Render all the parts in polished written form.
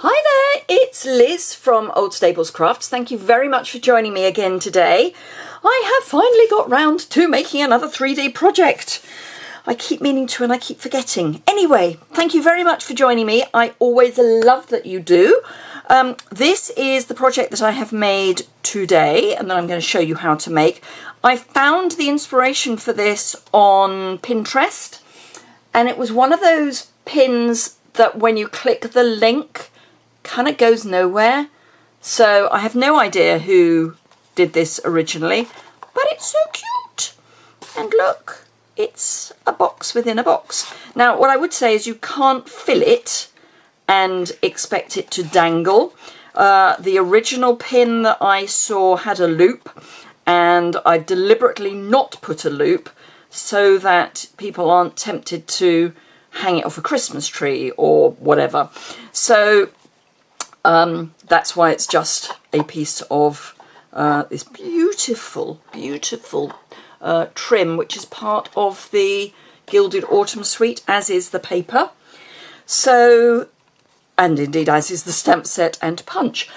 Hi there, it's Liz from Old Stables Crafts. Thank you very much for joining me again today. I have finally got round to making another 3D project. I keep meaning to and I keep forgetting. Anyway, thank you very much for joining me. I always love that you do. This is the project that I have made today and that I'm going to show you how to make. I found the inspiration for this on Pinterest, and it was one of those pins that when you click the link kind of goes nowhere. So I have no idea who did this originally, but it's so cute. And look, it's a box within a box. Now what I would say is you can't fill it and expect it to dangle. The original pin that I saw had a loop, and I've deliberately not put a loop so that people aren't tempted to hang it off a Christmas tree or whatever. So that's why it's just a piece of this beautiful, beautiful trim, which is part of the Gilded Autumn Suite, as is the paper. So, and indeed as is the stamp set and punch.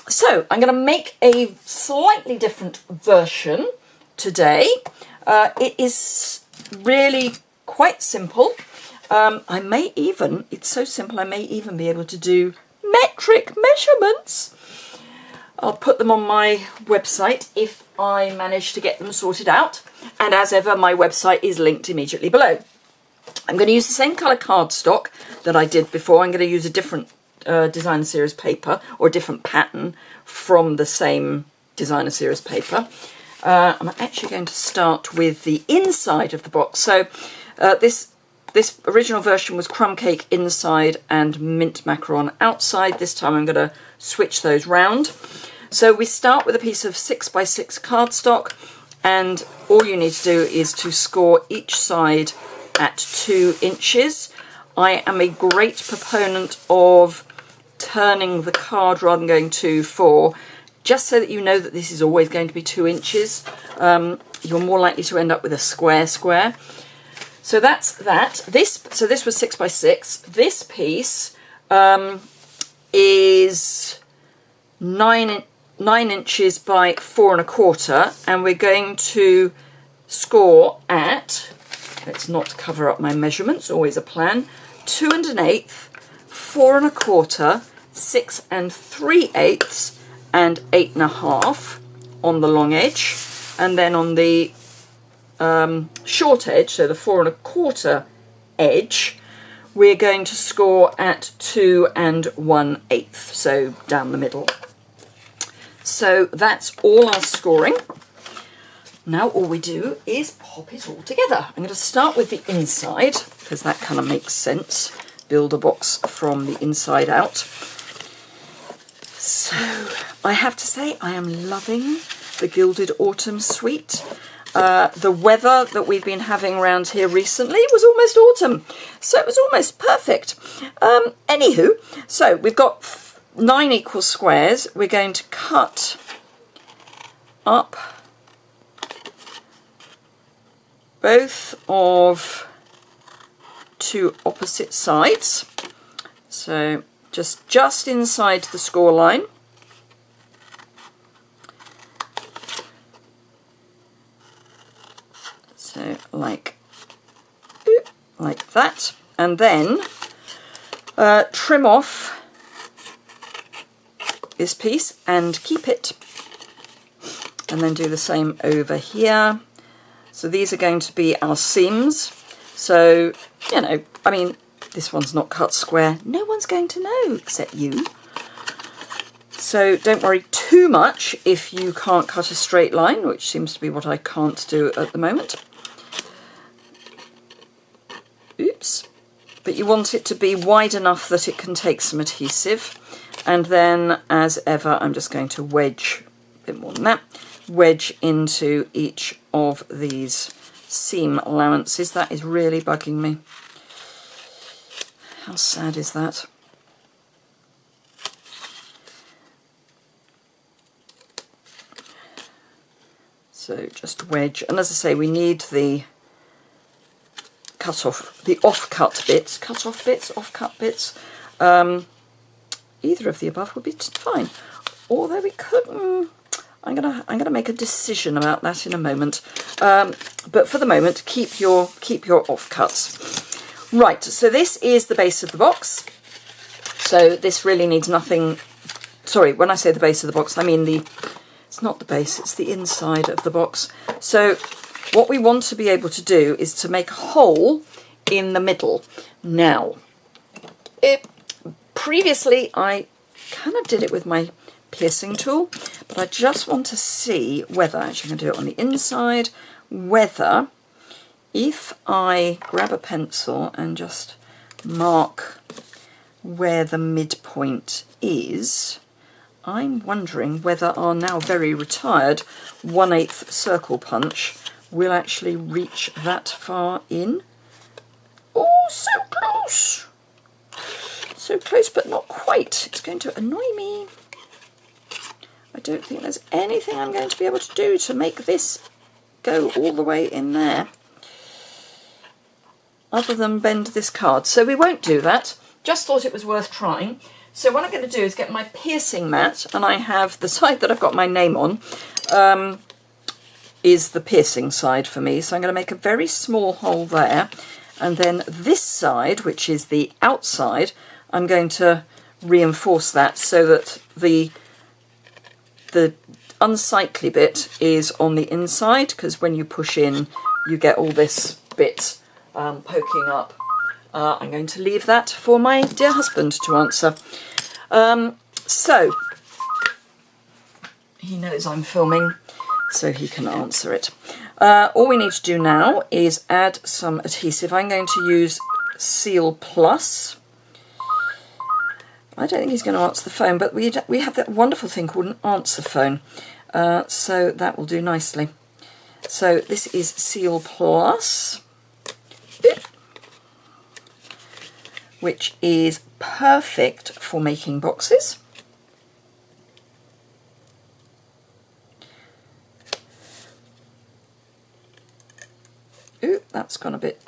So I'm going to make a slightly different version today. It is really quite simple. I may even, it's so simple, I may even be able to do metric measurements. I'll put them on my website if I manage to get them sorted out. And as ever, my website is linked immediately below. I'm going to use the same colour cardstock that I did before. I'm going to use a different designer series paper, or a different pattern from the same designer series paper. I'm actually going to start with the inside of the box. So this original version was crumb cake inside and mint macaron outside. This time I'm going to switch those round. So we start with a piece of 6x6 cardstock, and all you need to do is to score each side at 2 inches. I am a great proponent of turning the card rather than going 2-4, just so that you know that this is always going to be 2 inches. You're more likely to end up with a square. So that's that. So this was 6x6. This piece is 9 inches by 4 1/4, and we're going to score at, let's not cover up my measurements, always a plan, 2 1/8, 4 1/4, 6 3/8, and 8 1/2 on the long edge, and then on the short edge, so the 4 1/4 edge, we're going to score at 2 1/8, so down the middle. So that's all our scoring. Now all we do is pop it all together. I'm going to start with the inside, because that kind of makes sense. Build a box from the inside out. So I have to say I am loving the Gilded Autumn Suite. The weather that we've been having around here recently was almost autumn, so it was almost perfect. Anywho, so we've got 9 equal squares. We're going to cut up both of 2 opposite sides, so just inside the score line. So like that, and then trim off this piece and keep it, and then do the same over here. So these are going to be our seams. So, you know, I mean, this one's not cut square. No one's going to know except you. So don't worry too much if you can't cut a straight line, which seems to be what I can't do at the moment. Oops. But you want it to be wide enough that it can take some adhesive. And then, as ever, I'm just going to wedge, a bit more than that, wedge into each of these seam allowances. That is really bugging me. How sad is that? So just wedge, and as I say, we need the cut off, the off-cut bits, either of the above would be fine. Although we could, I'm gonna make a decision about that in a moment. But for the moment, keep your offcuts. Right, so this is the base of the box. So this really needs nothing. Sorry, when I say the base of the box, I mean it's not the base, it's the inside of the box. So what we want to be able to do is to make a hole in the middle. Now, previously I kind of did it with my piercing tool, but I just want to see whether, actually I'm going to do it on the inside, whether if I grab a pencil and just mark where the midpoint is, I'm wondering whether our now very retired 1/8 circle punch will actually reach that far in. Oh, so close! So close, but not quite. It's going to annoy me. I don't think there's anything I'm going to be able to do to make this go all the way in there, other than bend this card. So we won't do that. Just thought it was worth trying. So what I'm going to do is get my piercing mat, and I have the side that I've got my name on, is the piercing side for me. So I'm going to make a very small hole there. And then this side, which is the outside, I'm going to reinforce that so that the unsightly bit is on the inside, because when you push in, you get all this bit poking up. I'm going to leave that for my dear husband to answer. So, he knows I'm filming, so he can answer it. All we need to do now is add some adhesive. I'm going to use Seal Plus. I don't think he's going to answer the phone, but we have that wonderful thing called an answer phone. So that will do nicely. So this is Seal Plus, which is perfect for making boxes. Ooh, that's gone a bit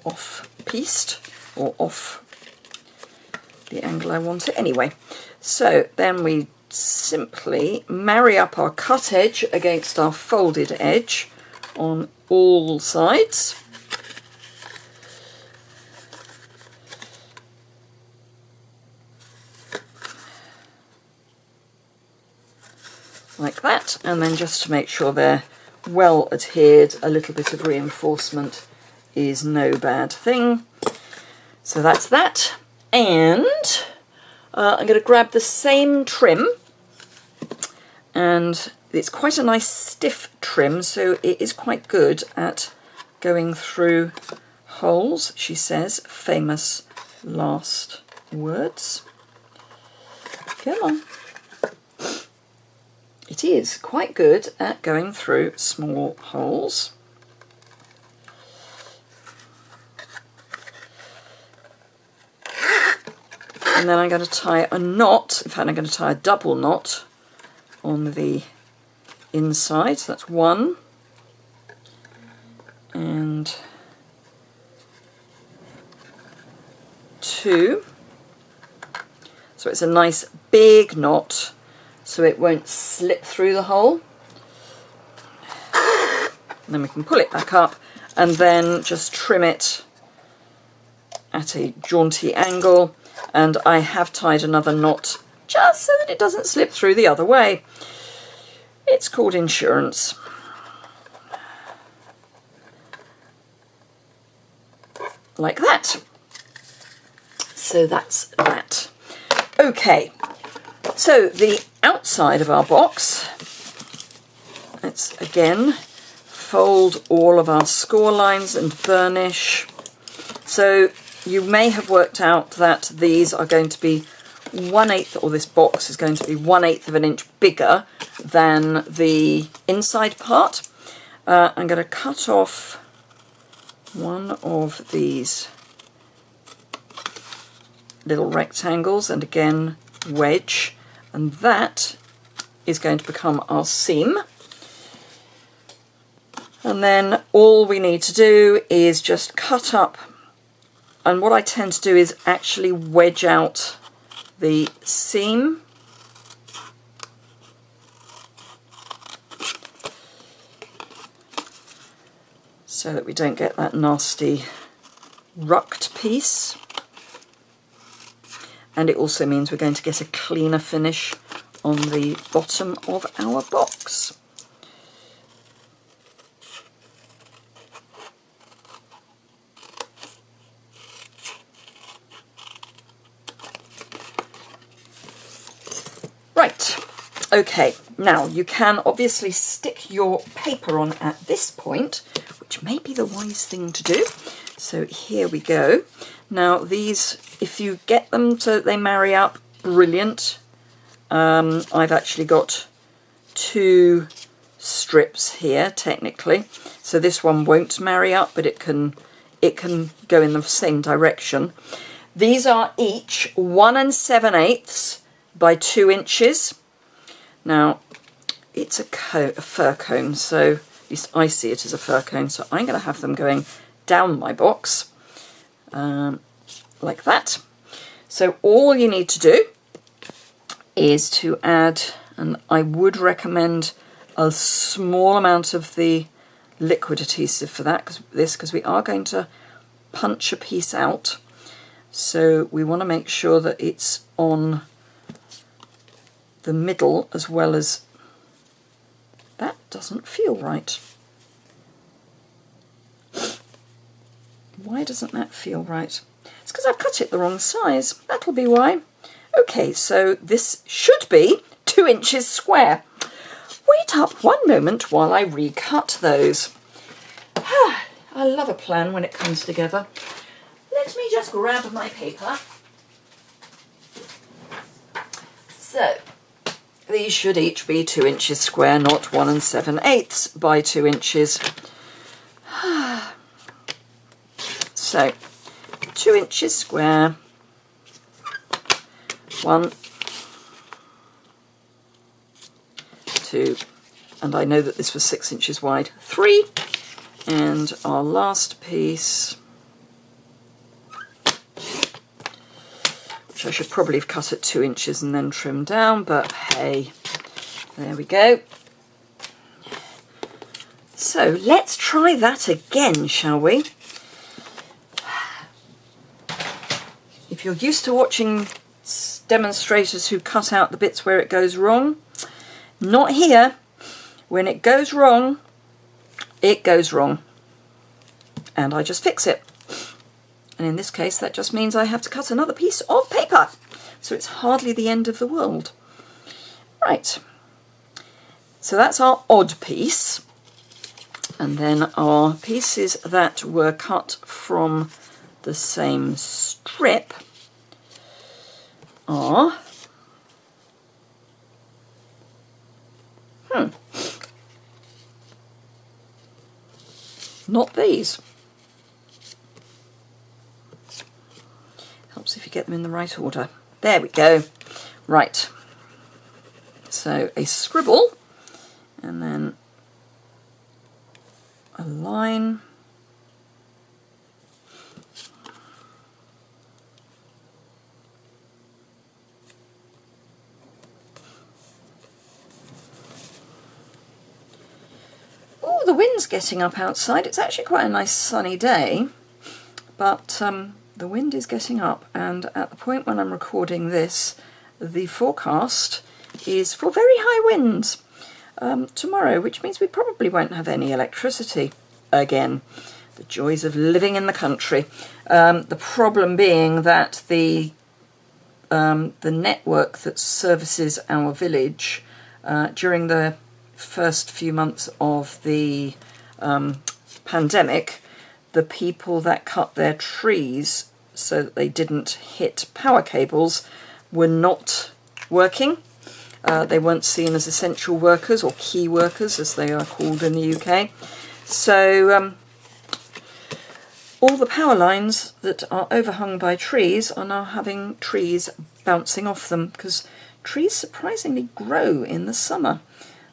off-pieced, or off the angle I want it. Anyway, so then we simply marry up our cut edge against our folded edge on all sides. Like that, and then just to make sure they're well adhered, a little bit of reinforcement is no bad thing. So that's that. And I'm going to grab the same trim, and it's quite a nice stiff trim, so it is quite good at going through holes. She says, famous last words. Come on. It is quite good at going through small holes. And then I'm going to tie a knot, in fact I'm going to tie a double knot on the inside. So that's 1 and 2. So it's a nice big knot, so it won't slip through the hole. And then we can pull it back up and then just trim it at a jaunty angle. And I have tied another knot just so that it doesn't slip through the other way. It's called insurance. Like that. So that's that. Okay, so the outside of our box, let's again fold all of our score lines and burnish. So you may have worked out that these are going to be 1/8, or this box is going to be 1/8 of an inch bigger than the inside part. I'm going to cut off one of these little rectangles and again wedge, and that is going to become our seam. And then all we need to do is just cut up, and what I tend to do is actually wedge out the seam. So that we don't get that nasty rucked piece. And it also means we're going to get a cleaner finish on the bottom of our box. Right, okay, now you can obviously stick your paper on at this point, which may be the wise thing to do. So here we go. Now these, if you get them so that they marry up, brilliant. I've actually got 2 strips here technically, so this one won't marry up, but it can go in the same direction. These are each 1 7/8 by 2 inches. Now it's a fir cone, so at least I see it as a fir cone, so I'm going to have them going down my box like that. So all you need to do is to add, and I would recommend a small amount of the liquid adhesive for that, because we are going to punch a piece out, so we want to make sure that it's on the middle as well as that. Doesn't feel right. Why doesn't that feel right? It's because I've cut it the wrong size. That'll be why. Okay, so this should be 2 inches square. Wait up one moment while I recut those. I love a plan when it comes together. Let me just grab my paper. So, these should each be 2 inches square, not 1 7/8 by 2 inches. So, 2 inches square, 1, 2, and I know that this was 6 inches wide, 3, and our last piece, which I should probably have cut at 2 inches and then trimmed down, but hey, there we go. So let's try that again, shall we? If you're used to watching demonstrators who cut out the bits where it goes wrong, not here. When it goes wrong, it goes wrong. And I just fix it. And in this case, that just means I have to cut another piece of paper. So it's hardly the end of the world. Right. So that's our odd piece. And then our pieces that were cut from the same strip are not these. Helps if you get them in the right order. There we go. Right. So a scribble and then a line. Oh, the wind's getting up outside. It's actually quite a nice sunny day, but the wind is getting up, and at the point when I'm recording this, the forecast is for very high winds tomorrow, which means we probably won't have any electricity again. The joys of living in the country. The problem being that the network that services our village during the first few months of the pandemic, the people that cut their trees so that they didn't hit power cables were not working. They weren't seen as essential workers, or key workers as they are called in the UK. So all the power lines that are overhung by trees are now having trees bouncing off them, because trees surprisingly grow in the summer.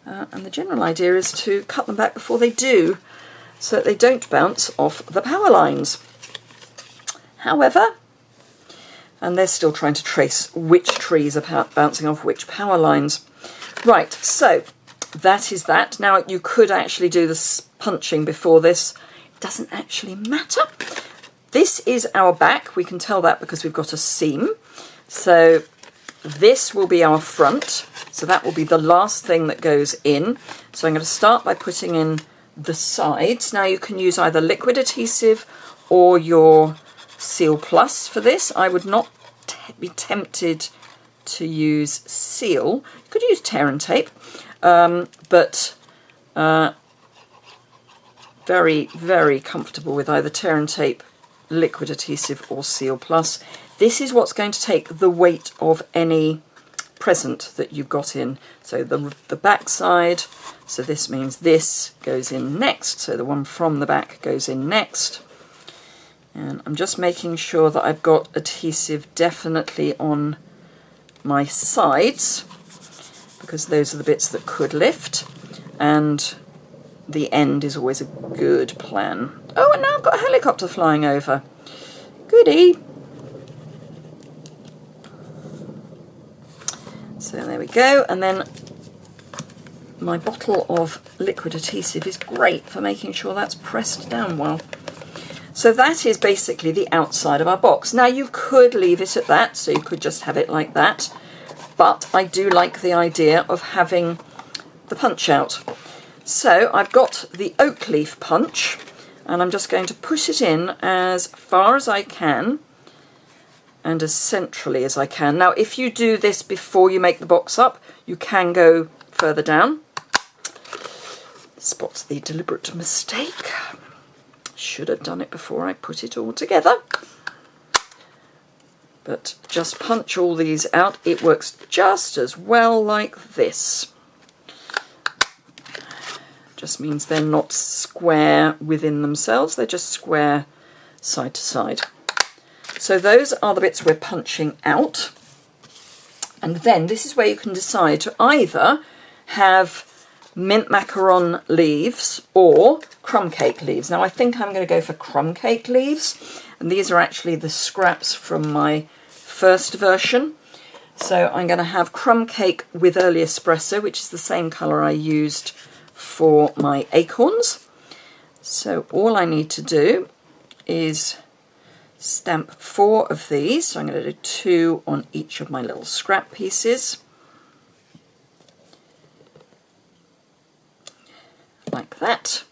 And the general idea is to cut them back before they do, so that they don't bounce off the power lines. However, and they're still trying to trace which trees are bouncing off which power lines. Right, so that is that. Now you could actually do the punching before this. It doesn't actually matter. This is our back. We can tell that because we've got a seam. So this will be our front. So that will be the last thing that goes in. So I'm going to start by putting in the sides. Now you can use either liquid adhesive or your Seal Plus for this. I would not be tempted to use Seal. You could use tear and tape, but very, very comfortable with either tear and tape, liquid adhesive or Seal Plus. This is what's going to take the weight of any present that you've got in. So the back side, so this means this goes in next, so the one from the back goes in next. And I'm just making sure that I've got adhesive definitely on my sides, because those are the bits that could lift, and the end is always a good plan. Oh, and now I've got a helicopter flying over. Goody. So there we go, and then my bottle of liquid adhesive is great for making sure that's pressed down well. So that is basically the outside of our box. Now you could leave it at that, so you could just have it like that, but I do like the idea of having the punch out. So I've got the oak leaf punch, and I'm just going to push it in as far as I can and as centrally as I can. Now if you do this before you make the box up, you can go further down. Spot's the deliberate mistake. Should have done it before I put it all together. But just punch all these out. It works just as well like this. Just means they're not square within themselves, they're just square side to side. So those are the bits we're punching out. And then this is where you can decide to either have mint macaron leaves or crumb cake leaves. Now I think I'm going to go for crumb cake leaves, and these are actually the scraps from my first version. So I'm going to have crumb cake with early espresso, which is the same colour I used for my acorns. So all I need to do is stamp 4 of these. So I'm going to do 2 on each of my little scrap pieces. Like that.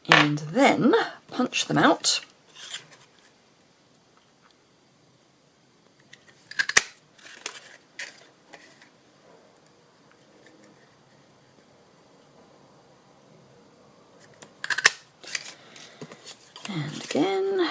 And then punch them out. And again.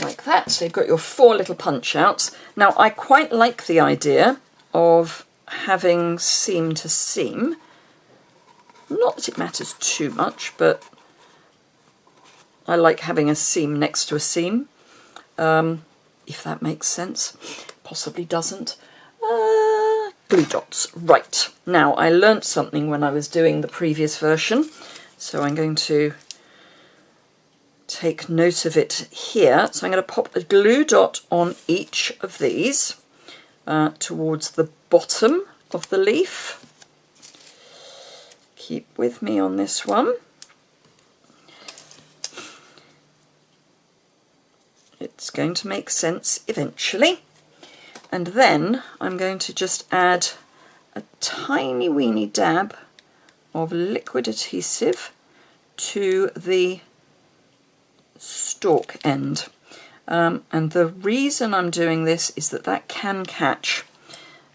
Like that. So you've got your 4 little punch outs. Now I quite like the idea of having seam to seam. Not that it matters too much, but I like having a seam next to a seam, if that makes sense. Possibly doesn't. Glue dots. Right, now I learnt something when I was doing the previous version, so I'm going to take note of it here. So I'm going to pop a glue dot on each of these towards the bottom of the leaf. Keep with me on this one. It's going to make sense eventually. And then I'm going to just add a tiny weeny dab of liquid adhesive to the stalk end. And the reason I'm doing this is that that can catch.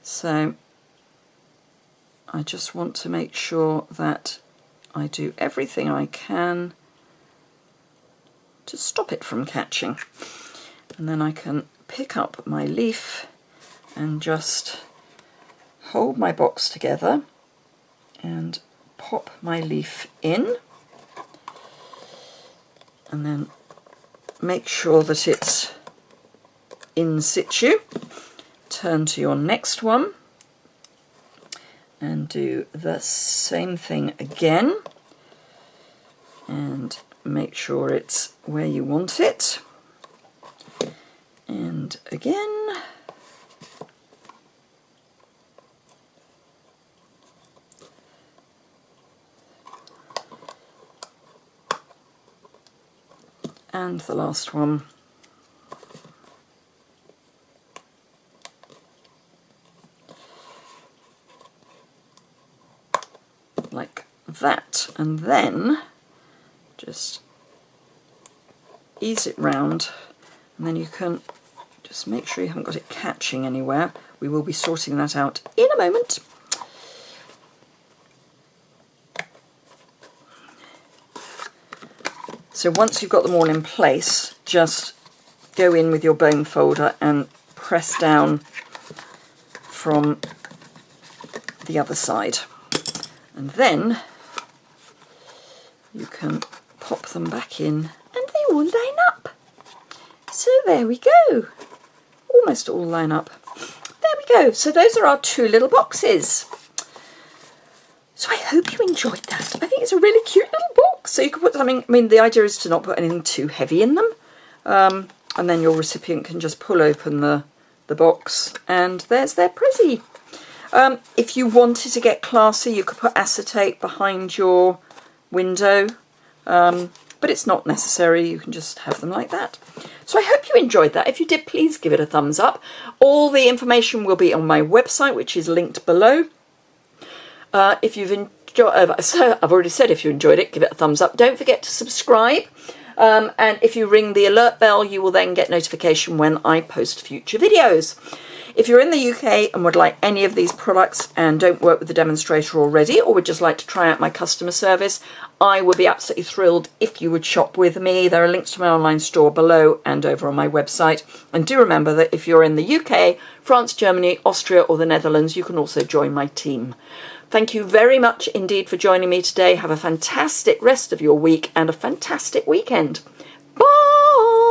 So I just want to make sure that I do everything I can to stop it from catching. And then I can pick up my leaf and just hold my box together and pop my leaf in, and then make sure that it's in situ. Turn to your next one and do the same thing again, and make sure it's where you want it, and again, and the last one. Like that, and then just ease it round, and then you can just make sure you haven't got it catching anywhere. We will be sorting that out in a moment. So once you've got them all in place, just go in with your bone folder and press down from the other side. And then you can pop them back in and they all line up. So there we go. Almost all line up. There we go. So those are our 2 little boxes. So I hope you enjoyed that. I think it's a really cute little box. So you can put something, I mean, the idea is to not put anything too heavy in them. And then your recipient can just pull open the box and there's their Prezi. If you wanted to get classy, you could put acetate behind your window, but it's not necessary. You can just have them like that. So I hope you enjoyed that. If you did, please give it a thumbs up. All the information will be on my website, which is linked below. If you've enjoyed, I've already said if you enjoyed it, give it a thumbs up. Don't forget to subscribe. And if you ring the alert bell, you will then get notification when I post future videos. If you're in the UK and would like any of these products and don't work with the demonstrator already, or would just like to try out my customer service, I would be absolutely thrilled if you would shop with me. There are links to my online store below and over on my website. And do remember that if you're in the UK, France, Germany, Austria or the Netherlands, you can also join my team. Thank you very much indeed for joining me today. Have a fantastic rest of your week and a fantastic weekend.